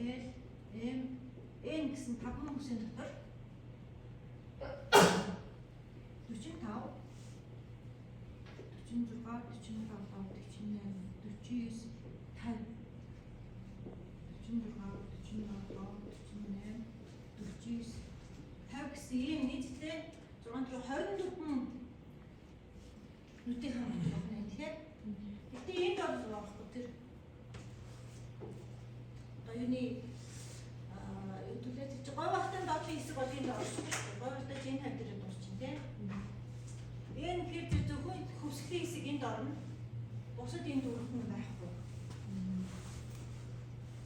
N гэсэн 5 үсгийн дотор 45 46 47 гэсэн ийм нийтдээ 624 нүдийн хамт байна тэгэхээр гэтээ энд бол болохгүй тэр юуны төлөө чи гой багтан доотлын хэсэг бол энд орсон шүү дээ. Гой багтан энэ хань дээр дурчин тийм. Энэ гэхээр зөвхөн хөвсглийн хэсэг энд орно. Бусад энд өргөн байхгүй.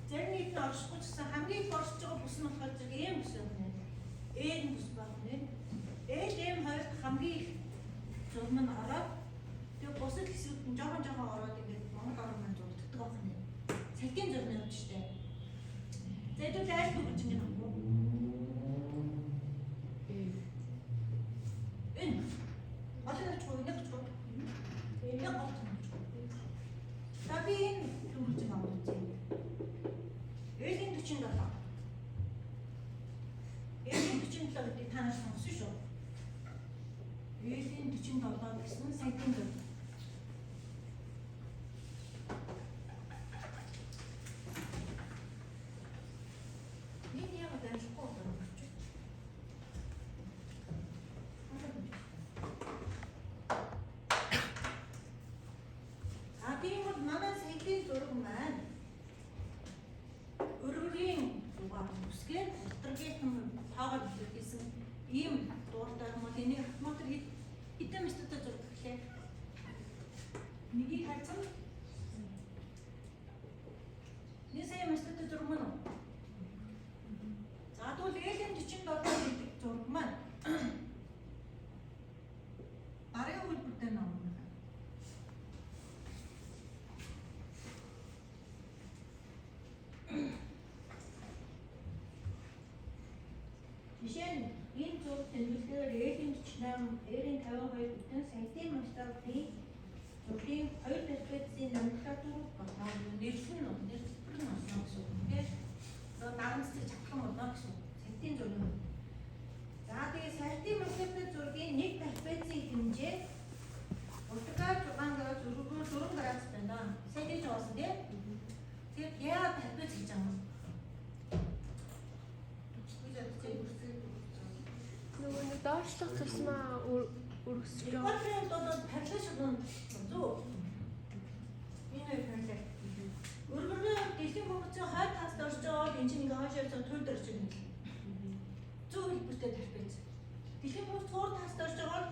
Зарим нэг нь оршихгүй ч гэсэн хамгийн их оршиж байгаа бүс нь болохоор зэрэг ийм бүс байна. Ийм бүс байна. Ийм хоёр хамгийн их зурм нь ороод тэгээ бусад хэсгүүд нь жоохон ороод ингээд Монгол орн маань зурддаг байна. Цалкийн зурм явж штэ. Зэдүүл айл дүгж ингэ нэмгүй. Энэ олонч гоо нэг ч гоо. Энэ гоо ч гоо. Таби энэ дүгж нэмгүй чинь. Элийн 47. Элийн 47 гэдэг танаас сонссон шүү. Элийн 47 гэсэн сайтын дүр. Жишээ нь энэ зураг тэмдэглэлээр L-ийн 48, R-ийн 52 бүтэн сайтын масштабын зургийн 2 перспективийн номенклатур болно. Нэрсэн нь нэрсэлбэр нь олно гэсэн үг. Тэгэхээр дарамтсаг чадхан болно гэсэн үг. Сайтын зураг. За тэгээ сайтын масштабын зургийн нэг перспективийн хэмжээ уртгаар 6 градус, 4 градус байна. Сайтын жаасан тийм. Тэгэхээр яа перспектив гэж байгаа юм. Нөгөө доошлох тусмаа өргөсөж байгаа. Экваторын доод параллел шугам зүү. Энэ параллел. Өргөрөө дэлхийн богцоо хойд тас дорж байгаа бол энэ чинь ингээ хойшоос төл дорж байгаа юм. Зүү хэлбэртэй тарпец. Дэлхийн богц цуур тас дорж байгаа бол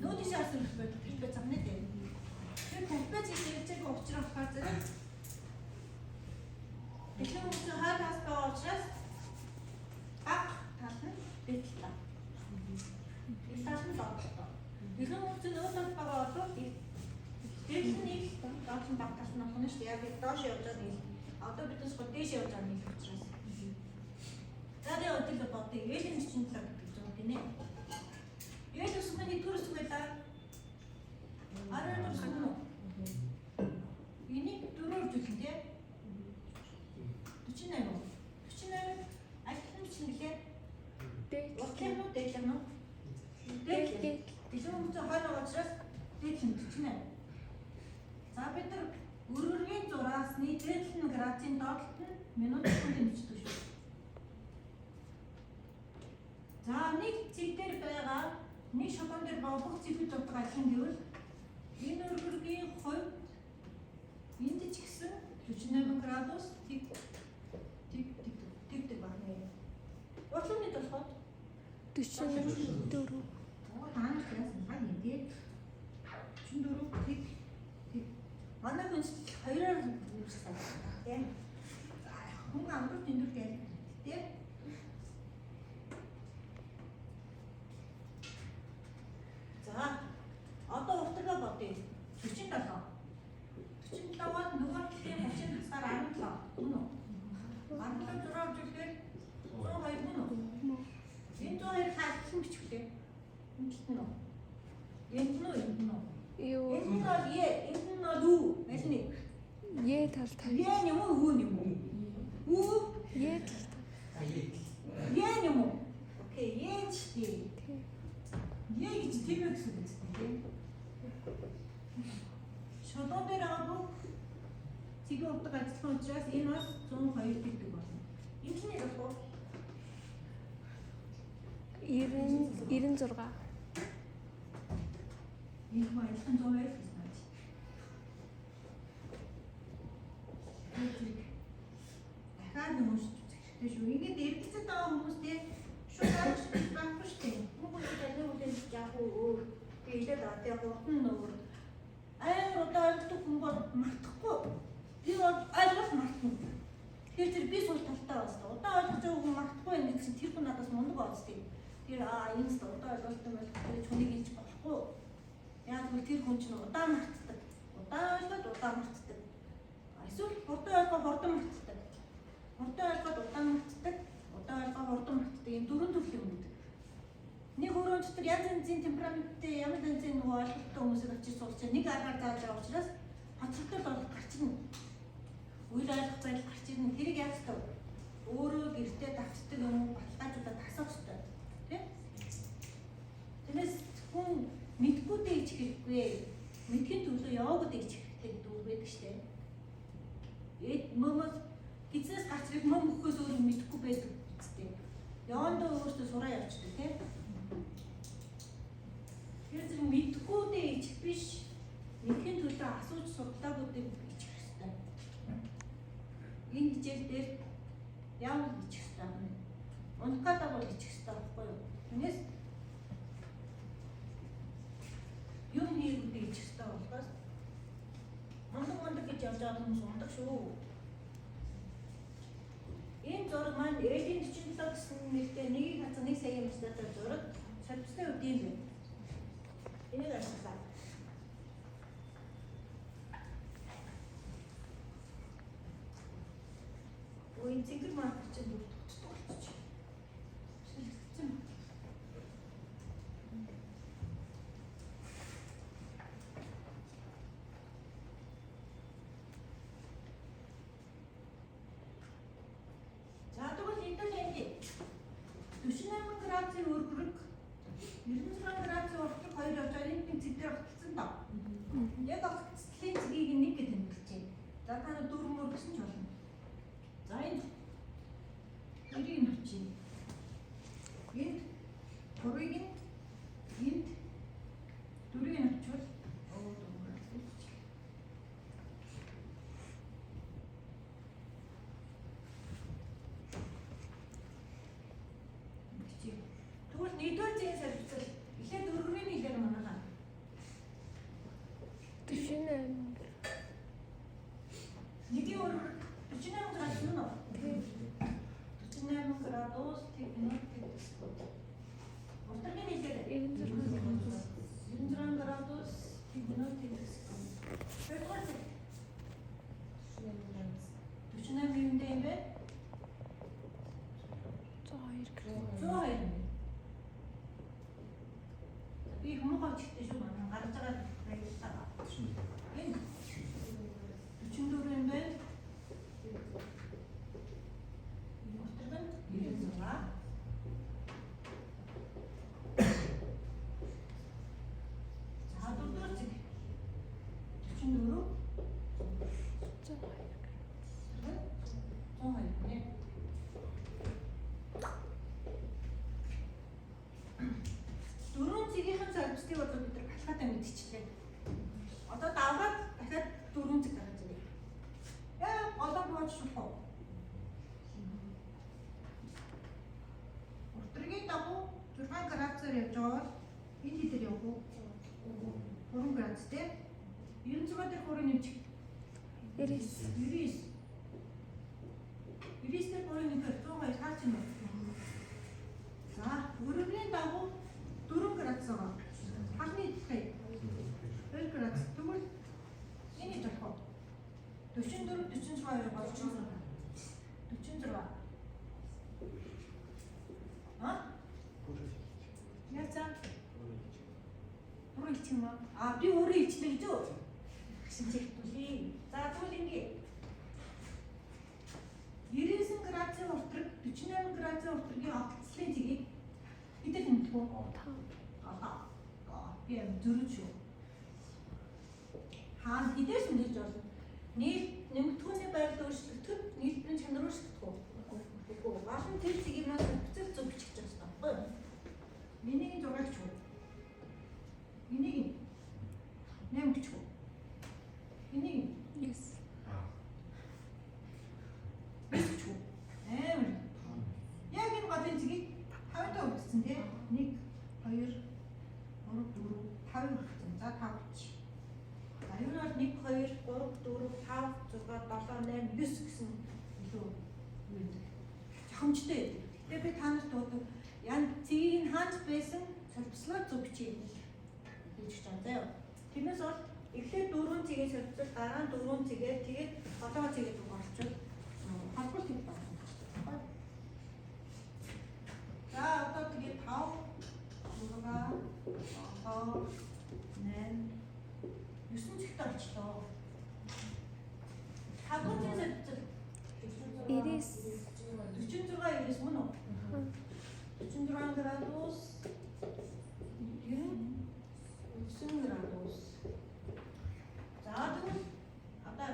нүүдийн шаарсан хэлбэртэй тарпец авна дээ. Тэр тарпец хэлбэртэй учраас болохоор зэрэг дэлхийн богцоо хойд тас байгаа учраас бага тас нь бэлтээ. Тасан доотлоо. Дэлхийн богцоо нөөцөнд байгаа бол дээшний доотлон багтаас нь авах нь шүү дээ. Яг доош явж байгаа нэг. Одоо бидээс гол дээш явж байгаа нэг учраас. За тэгээ өдөрт бодъё. Элийн 47 гэдэг зүйл гинэ. Ээл усманы төрс байлаа. Арай төрс нь. Энийг дөрөөр зүйлээ. 48. 48 альтан бичлэгээ. Утлын дээлэн нь. Дэлхийн богцоо хойно байгаа учраас дээдлэн 48. За бид нар өргөргийн зураасны дээдлэн градусын доотлолт нь минутын хэмждэг шүү. За нэг цэг дээр байгаа нэг шокон дээр байгаа бүх цэгүүд дутаг адилхан гэвэл энэ өргөргийн хувьд энд ч гэсэн 48 градус тэг байна. Урлын нэг болохоор 44. Хаана гэсэн хаа юм тий 44 тэг манай хүн хоёроор үүсгэж байна тийм хүн амралт эндүр гэх тийм за одоо уртгаа бодъё 47 47-аад нөгөө талын 30 тасгаар 17 үнэ үү 17 зураг зүйлээр 102 үнэ үү энэ 102 хаалтсан бичвүлээ энэ нь энэ нь юу энэ нь бол энэ нь юу? Ялны. Е тал тав. Е юм уу юу юм уу? Үү? Е дуудаг ажиллах учраас энэ бас 102 гэдэг болно. Энэ чинь яг уу 96. энэ хоёр 102 гэсэн байна. Дахиад нөөж хэрэгтэй шүү. Ингээд эргэлзэж байгаа хүмүүстэй шууд авч байхгүй шүү дээ. Хүмүүс таны үлэн яг өөр хэлээд аваад яг уртан нөр. Одоо ойлгодог хүн бол мартахгүй. Би бол ойлгож мартна. Тэгэхээр тэр би сул талтай байна. Одоо ойлгож байгаа хүн мартахгүй юм гэсэн тэр хүн надаас мундаг болцсон. Тэр энэ ч одоо ойлголттой байх тэр хүнийг хэлж болохгүй. Яг л тэр хүн чинь удаан мартдаг. Удаан ойлгоод удаан мартдаг. Эсвэл хурдан ойлгоод хурдан мартдаг. Хурдан ойлгоод удаан мартдаг. Удаан ойлгоод хурдан мартдаг. Ийм дөрвөн төрлийн хүн. Нэг өрөөнд дотор янз янзын темпераменттэй ямар янзын нөгөө ойлголттой хүмүүсийг очиж суулж нэг аргаар зааж байгаа учраас хоцрогдол бол гарч ирнэ. Үйл ойлгох байдал гарч ирнэ. Тэрийг яаж тав? Өөрөө гэртээ давчдаг юм уу? Баталгаажуудаа тасах хэрэгтэй. Тэ? Тэрнээс хүн мэдгүйдээ ич хэрэггүй. Мэдхийн төлөө яваагуудаа ич хэрэгтэй гэдэг үг байдаг штэ. Мөмөс гизээс гарч ирэх мөм өгөхөөс өөр мэдхгүй байдаг үстэй. Явандаа өөртөө сураа явчихдаг тийм. Тэр зэрэг мэдгүйдээ ичих биш. Мэдхийн төлөө асууж судлаагуудыг ичих хэрэгтэй. Энэ хичээл дээр ямар ичих хэрэгтэй юм. Унтахад бол ичих хэрэгтэй байхгүй юу? Тэрнээс юм хийгүүдээ ичих хэрэгтэй болохоос мундаг гэж явж байгаа хүмүүс ундаг шүү. Энэ зураг маань Эдийн 47 гэсэн нэртэй 1.1 сая мөстэй зураг солилцсны үед юм байна. Энийг ашиглаа. Ой, цэгэр марк чинь дутчихсон. Шилжсэн. За тэгвэл эдгээр хэмжээ 48 градусын өргөрөг 96 градусын уртлаг хоёр явж байгаа энэ цэгдэр огтсон доо. Яг огтцлын цэгийг нэг гэж тэмдэглэжээ. За та нар дөрвөн өргөсөн ч болно. За энэ эрийг нь авчи. Энд дөрвийг нь энд дөрвийг нь авчвал тэгвэл нэгдүгээр зээн сарвцал эхлээд дөрвийн хэлээр манайхаа 48. Нэгийн өргөр 48 градус нь уу? 48 градус тэгнэ гэсэн. Уртгийн хэлээр 96 градус тэгнэ гэсэн. Тэгвэл 48 юм дээ юм бэ? 102. Би хүмүүст чигтэй шүү манай гарч байгаа байлаа. Энэ 44 юм байна. Уртгийн 96. За дөрөвдүгээр зэг 44. 102 нэ. Дөрөв цэгийн солилцтыг бол бид нар баталгаатай мэдчихлээ. Одоо даваад дахиад дөрөв цэг гаргаж ирээ. Яа, голоо бууж шухуу. Уртгийн дагуу 6 градусаар явж байгаа бол энэ хэдээр явах уу? 3 градус тий. 96 дээр 3 нэмчих. 99. 99 дээр 3 нэмэхээр 102 хаач юм бэ? За, өрөвлийн дагуу 4 градус байгаа. Хагны идэхэй. 2 градус. Тэгвэл энэ жолох уу? 44, 46 болж 46. Яцаа? Өөрөө ичих юм аа? Би өөрөө ичнэ гэж үү? Шинжэхтүүлээ. За тэгвэл ингэ. 99 градусын уртраг, 48 градусын уртрагийн огцлын цэгийг хэдэл нэмэх үү? 5. Би зөрүү шүү. Хаана хэдээс нэмж болно? Нэмэгдэхүүний байр тохиомжтой байдаг. Тэгээ би та нарт дуудаг ян цэгийг нь хааж байсан солилцлоо зөв бичиж хийж чана заяа. Тиймээс бол эхлээд 4 цэгийн солилцол дараа нь 4 цэгээр тэгээд 7 цэгээд оруулчихвал холбол хийх байна. За одоо тэгээд 5 6 8 9 цэгт орчлоо. 5 цэгийн солилцол 46 мөн үү? 46 градус 9 градус. За тэгвэл одоо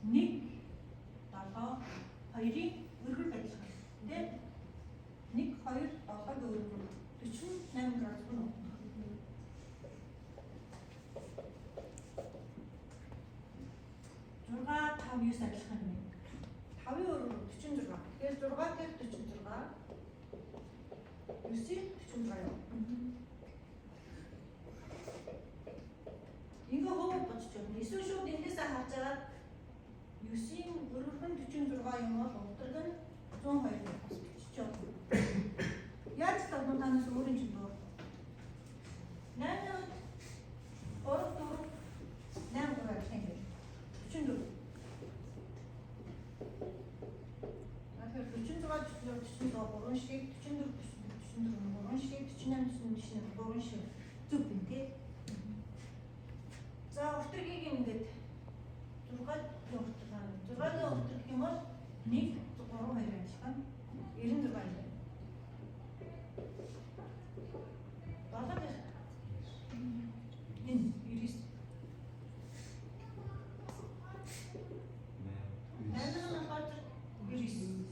1 7 2-ыг өргөл ажиллах. Тэ? 1 2 7-г өргөл 48 градус мөн үү? 6 5 9 ажиллах юм. 5-ын өргөл 46. Тэгэхээр 6 гэх 46. 9-ийг 46 юу? Ингээ хөвөг бодож байна. Эсвэл шууд эндээсээ харж агаад 9-ийн өргөл нь 46 юм бол удраг нь 102 бас бичиж байна. Яаж ч таван танаас өөрийн чинь дуу. 8 3 4 8 гурав гэх юм. 44. Тэгэхээр 46 3 шиг 44 3 шиг 48 3 шиг зүг юм тий. За уртгийг ингээд 6-гийн уртг гэх юм бол 1 3 2 ажиллах нь 96 юм. 7 энэ 99. 8 хатар 99.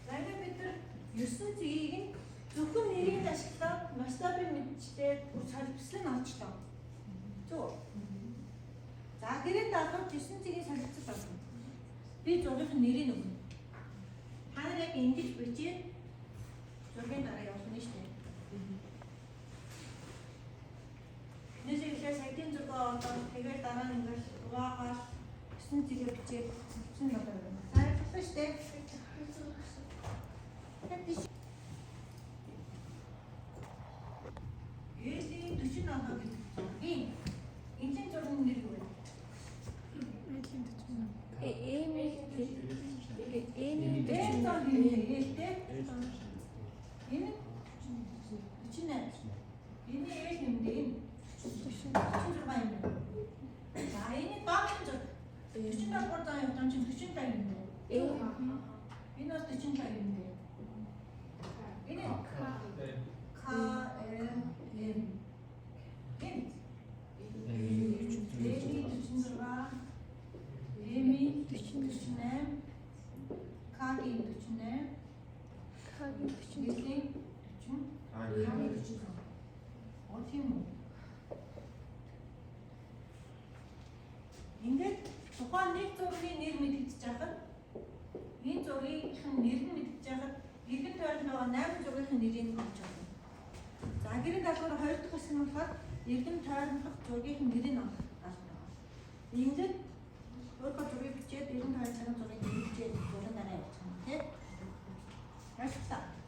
За ингээд бид нар 9 цэгийг нь зөвхөн нэрийг ашиглаад масштабыг мэдчихээ бүр солилцол нь олчлоо. Зөв. За гэрээ даалгавч 9 цэгийн солилцол болно. Би зургийн нэрийг өгнө. Та нар яг ингэж бичээд зургийн дараа явуулна шүү дээ. Нэсээ ихлээр сайтын зураг одоо тэгээд дараа нь ингээд угаагаар 9 цэгээ бичээд солилцсон л байна. Сайн шүү дээ. Ээлийн 47 гэдэг зургийн эндийн зургийн нэр юу вэ? Эний ээлтэй. Энэ 48. Энэ ээл юм дээ. 46 юм. За энэ багын зураг 45 зуун юм чинь 45 юм дээ. Энэ бас 45 юм дээ. Энэ ингээд тухайн нэг зургийн нэр мэдэгдэж байхад энэ зургийн нэр нь мэдэгдэж байхад эргэн тойронд байгаа 8 зургийн нэрийг олж авах. За гэрээ даалгавар 2 дахь хэсэг нь болохоор эргэн тойрондох зургийн нэрийг олох гал. Ингээд өөрөөр зургийг бичээд эргэн тойрондох зургийг бичээд зургийн дараа явуулах юм тийм. Баярлалаа.